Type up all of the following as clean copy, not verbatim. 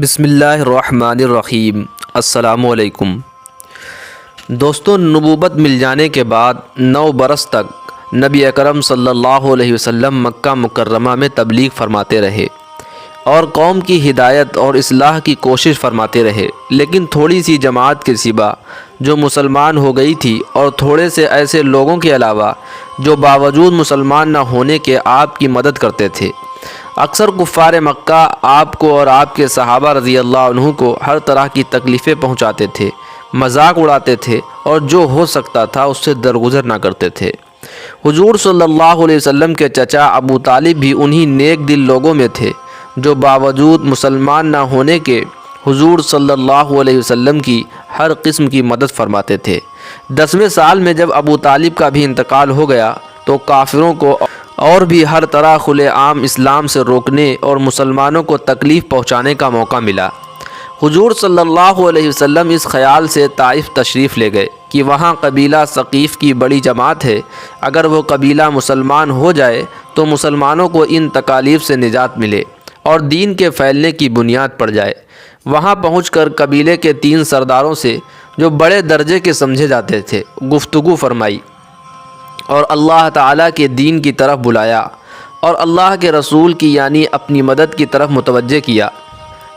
بسم اللہ الرحمن الرحیم۔ السلام علیکم دوستوں، نبوت مل جانے کے بعد 9 برس تک نبی اکرم صلی اللہ علیہ وسلم مکہ مکرمہ میں تبلیغ فرماتے رہے اور قوم کی ہدایت اور اصلاح کی کوشش فرماتے رہے، لیکن تھوڑی سی جماعت کے سوا جو مسلمان ہو گئی تھی اور تھوڑے سے ایسے لوگوں کے علاوہ جو باوجود مسلمان نہ ہونے کے آپ کی مدد کرتے تھے، اکثر کفار مکہ آپ کو اور آپ کے صحابہ رضی اللہ عنہ کو ہر طرح کی تکلیفیں پہنچاتے تھے، مذاق اڑاتے تھے اور جو ہو سکتا تھا اس سے درگزر نہ کرتے تھے۔ حضور صلی اللہ علیہ وسلم کے چچا ابو طالب بھی انہی نیک دل لوگوں میں تھے جو باوجود مسلمان نہ ہونے کے حضور صلی اللہ علیہ وسلم کی ہر قسم کی مدد فرماتے تھے۔ 10ویں سال میں جب ابو طالب کا بھی انتقال ہو گیا تو کافروں کو اور بھی ہر طرح کھلے عام اسلام سے روکنے اور مسلمانوں کو تکلیف پہنچانے کا موقع ملا۔ حضور صلی اللہ علیہ وسلم اس خیال سے طائف تشریف لے گئے کہ وہاں قبیلہ ثقیف کی بڑی جماعت ہے، اگر وہ قبیلہ مسلمان ہو جائے تو مسلمانوں کو ان تکالیف سے نجات ملے اور دین کے پھیلنے کی بنیاد پڑ جائے۔ وہاں پہنچ کر قبیلے کے 3 سرداروں سے جو بڑے درجے کے سمجھے جاتے تھے گفتگو فرمائی اور اللہ تعالیٰ کے دین کی طرف بلایا اور اللہ کے رسول کی یعنی اپنی مدد کی طرف متوجہ کیا،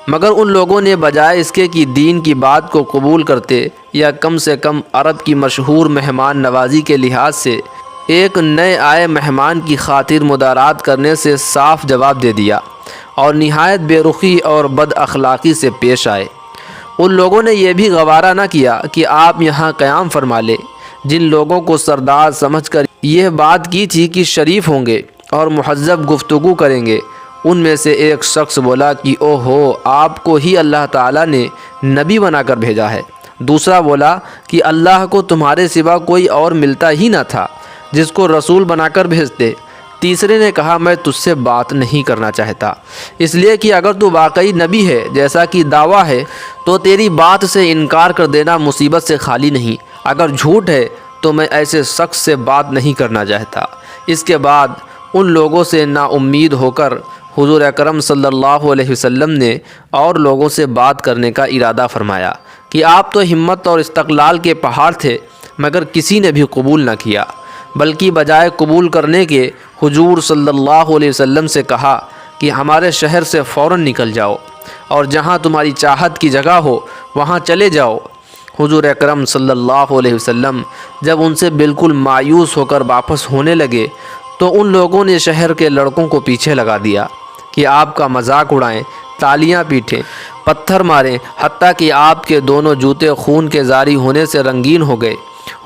مگر ان لوگوں نے بجائے اس کے کہ دین کی بات کو قبول کرتے یا کم سے کم عرب کی مشہور مہمان نوازی کے لحاظ سے ایک نئے آئے مہمان کی خاطر مدارات کرنے سے صاف جواب دے دیا اور نہایت بے رخی اور بد اخلاقی سے پیش آئے۔ ان لوگوں نے یہ بھی گوارا نہ کیا کہ آپ یہاں قیام فرما لیں۔ جن لوگوں کو سردار سمجھ کر یہ بات کی تھی کہ شریف ہوں گے اور مہذب گفتگو کریں گے، ان میں سے ایک شخص بولا کہ او ہو، آپ کو ہی اللہ تعالیٰ نے نبی بنا کر بھیجا ہے۔ دوسرا بولا کہ اللہ کو تمہارے سوا کوئی اور ملتا ہی نہ تھا جس کو رسول بنا کر بھیجتے۔ تیسرے نے کہا میں تجھ سے بات نہیں کرنا چاہتا، اس لیے کہ اگر تو واقعی نبی ہے جیسا کہ دعویٰ ہے تو تیری بات سے انکار کر دینا مصیبت سے خالی نہیں، اگر جھوٹ ہے تو میں ایسے شخص سے بات نہیں کرنا چاہتا۔ اس کے بعد ان لوگوں سے نا امید ہو کر حضور اکرم صلی اللہ علیہ وسلم نے اور لوگوں سے بات کرنے کا ارادہ فرمایا کہ آپ تو ہمت اور استقلال کے پہاڑ تھے، مگر کسی نے بھی قبول نہ کیا، بلکہ بجائے قبول کرنے کے حضور صلی اللہ علیہ وسلم سے کہا کہ ہمارے شہر سے فوراً نکل جاؤ اور جہاں تمہاری چاہت کی جگہ ہو وہاں چلے جاؤ۔ حضور اکرم صلی اللہ علیہ وسلم جب ان سے بالکل مایوس ہو کر واپس ہونے لگے تو ان لوگوں نے شہر کے لڑکوں کو پیچھے لگا دیا کہ آپ کا مذاق اڑائیں، تالیاں پیٹیں، پتھر ماریں، حتیٰ کہ آپ کے دونوں جوتے خون کے جاری ہونے سے رنگین ہو گئے۔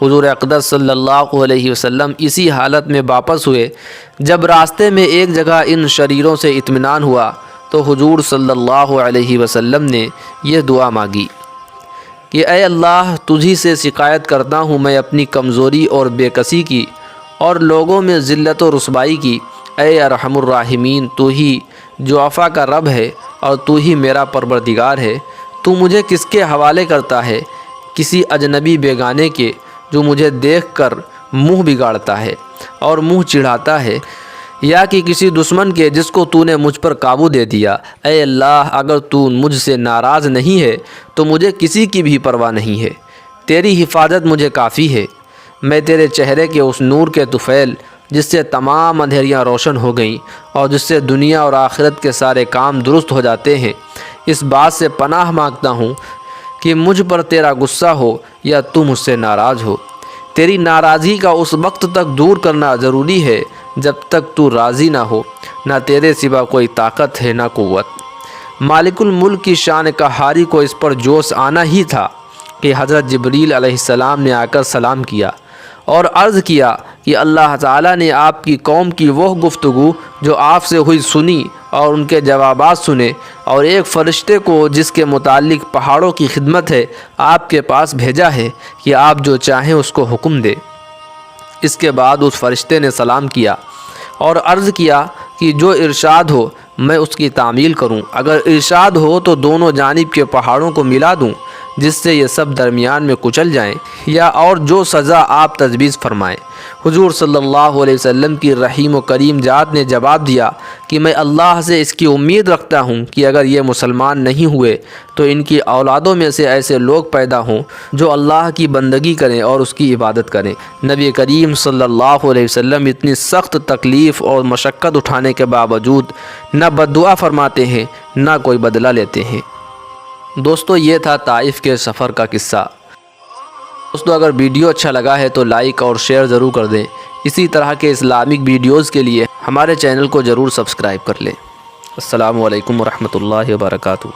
حضور اقدس صلی اللہ علیہ وسلم اسی حالت میں واپس ہوئے۔ جب راستے میں ایک جگہ ان شریروں سے اطمینان ہوا تو حضور صلی اللہ علیہ وسلم نے یہ دعا مانگی کہ اے اللہ، تجھی سے شکایت کرتا ہوں میں اپنی کمزوری اور بے کسی کی اور لوگوں میں ذلت و رسوائی کی۔ اے ارحم الراحمین، تو ہی جو عفا کا رب ہے اور تو ہی میرا پروردگار ہے۔ تو مجھے کس کے حوالے کرتا ہے؟ کسی اجنبی بیگانے کے جو مجھے دیکھ کر منہ بگاڑتا ہے اور منہ چڑھاتا ہے، یا کہ کسی دشمن کے جس کو تو نے مجھ پر قابو دے دیا۔ اے اللہ، اگر تو مجھ سے ناراض نہیں ہے تو مجھے کسی کی بھی پرواہ نہیں ہے، تیری حفاظت مجھے کافی ہے۔ میں تیرے چہرے کے اس نور کے طفیل جس سے تمام اندھیریاں روشن ہو گئیں اور جس سے دنیا اور آخرت کے سارے کام درست ہو جاتے ہیں، اس بات سے پناہ مانگتا ہوں کہ مجھ پر تیرا غصہ ہو یا تو مجھ سے ناراض ہو۔ تیری ناراضی کا اس وقت تک دور کرنا ضروری ہے جب تک تو راضی نہ ہو، نہ تیرے سوا کوئی طاقت ہے نہ قوت۔ مالک الملک کی شان قہاری کو اس پر جوش آنا ہی تھا کہ حضرت جبریل علیہ السلام نے آ کر سلام کیا اور عرض کیا کہ اللہ تعالیٰ نے آپ کی قوم کی وہ گفتگو جو آپ سے ہوئی سنی اور ان کے جوابات سنے، اور ایک فرشتے کو جس کے متعلق پہاڑوں کی خدمت ہے آپ کے پاس بھیجا ہے کہ آپ جو چاہیں اس کو حکم دے۔ اس کے بعد اس فرشتے نے سلام کیا اور عرض کیا کہ جو ارشاد ہو میں اس کی تعمیل کروں، اگر ارشاد ہو تو دونوں جانب کے پہاڑوں کو ملا دوں، جس سے یہ سب درمیان میں کچل جائیں، یا اور جو سزا آپ تجویز فرمائیں۔ حضور صلی اللہ علیہ وسلم کی رحیم و کریم ذات نے جواب دیا کہ میں اللہ سے اس کی امید رکھتا ہوں کہ اگر یہ مسلمان نہیں ہوئے تو ان کی اولادوں میں سے ایسے لوگ پیدا ہوں جو اللہ کی بندگی کریں اور اس کی عبادت کریں۔ نبی کریم صلی اللہ علیہ وسلم اتنی سخت تکلیف اور مشقت اٹھانے کے باوجود نہ بددعا فرماتے ہیں نہ کوئی بدلہ لیتے ہیں۔ دوستو، یہ تھا طائف کے سفر کا قصہ۔ دوستو، اگر ویڈیو اچھا لگا ہے تو لائک اور شیئر ضرور کر دیں۔ اسی طرح کے اسلامک ویڈیوز کے لیے ہمارے چینل کو ضرور سبسکرائب کر لیں۔ السلام علیکم ورحمۃ اللہ وبرکاتہ۔